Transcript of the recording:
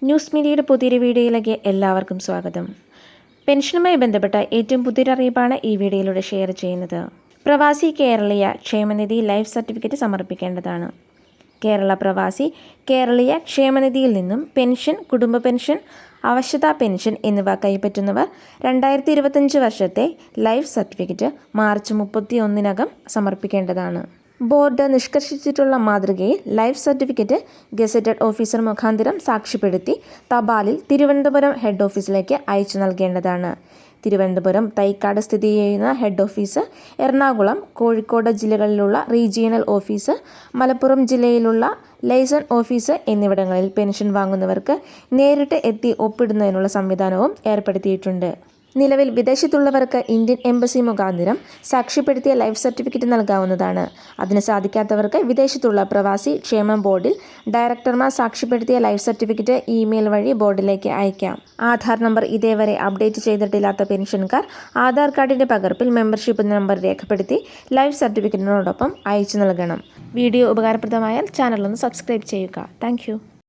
News മീഡിയയുടെ പുതിയൊരു വീഡിയോയിലേക്ക് എല്ലാവർക്കും സ്വാഗതം. പെൻഷനുമായി ബന്ധപ്പെട്ട ഏറ്റവും പുതിയൊരു അറിയിപ്പാണ് ഈ വീഡിയോയിലൂടെ ഷെയർ ചെയ്യുന്നത്. പ്രവാസി കേരളീയ ക്ഷേമനിധി ലൈഫ് സർട്ടിഫിക്കറ്റ് സമർപ്പിക്കേണ്ടതാണ്. കേരള പ്രവാസി കേരളീയ ക്ഷേമനിധിയിൽ നിന്നും പെൻഷൻ, കുടുംബ പെൻഷൻ, അവശതാ പെൻഷൻ എന്നിവ കൈപ്പറ്റുന്നവർ 2025 വർഷത്തെ ലൈഫ് സർട്ടിഫിക്കറ്റ് മാർച്ച് 31 സമർപ്പിക്കേണ്ടതാണ്. ബോർഡ് നിഷ്കർഷിച്ചിട്ടുള്ള മാതൃകയിൽ ലൈഫ് സർട്ടിഫിക്കറ്റ് ഗസറ്റഡ് ഓഫീസർ മുഖാന്തരം സാക്ഷ്യപ്പെടുത്തി തപാലിൽ തിരുവനന്തപുരം ഹെഡ് ഓഫീസിലേക്ക് അയച്ചു നൽകേണ്ടതാണ്. തിരുവനന്തപുരം തൈക്കാട് സ്ഥിതി ചെയ്യുന്ന ഹെഡ് ഓഫീസ്, എറണാകുളം, കോഴിക്കോട് ജില്ലകളിലുള്ള റീജിയണൽ ഓഫീസ്, മലപ്പുറം ജില്ലയിലുള്ള ലൈസൺ ഓഫീസ് എന്നിവിടങ്ങളിൽ പെൻഷൻ വാങ്ങുന്നവർക്ക് നേരിട്ട് എത്തി ഒപ്പിടുന്നതിനുള്ള സംവിധാനവും ഏർപ്പെടുത്തിയിട്ടുണ്ട്. നിലവിൽ വിദേശത്തുള്ളവർക്ക് ഇന്ത്യൻ എംബസി മുഖാന്തരം സാക്ഷ്യപ്പെടുത്തിയ ലൈഫ് സർട്ടിഫിക്കറ്റ് നൽകാവുന്നതാണ്. അതിന് സാധിക്കാത്തവർക്ക് വിദേശത്തുള്ള പ്രവാസി ക്ഷേമ ബോർഡിൽ ഡയറക്ടർമാർ സാക്ഷ്യപ്പെടുത്തിയ ലൈഫ് സർട്ടിഫിക്കറ്റ് ഇമെയിൽ വഴി ബോർഡിലേക്ക് അയക്കാം. ആധാർ നമ്പർ ഇതേവരെ അപ്ഡേറ്റ് ചെയ്തിട്ടില്ലാത്ത പെൻഷൻകാർ ആധാർ കാർഡിൻ്റെ പകർപ്പിൽ മെമ്പർഷിപ്പ് നമ്പർ രേഖപ്പെടുത്തി ലൈഫ് സർട്ടിഫിക്കറ്റിനോടൊപ്പം അയച്ചു നൽകണം. വീഡിയോ ഉപകാരപ്രദമായാൽ ചാനലൊന്ന് സബ്സ്ക്രൈബ് ചെയ്യുക. താങ്ക്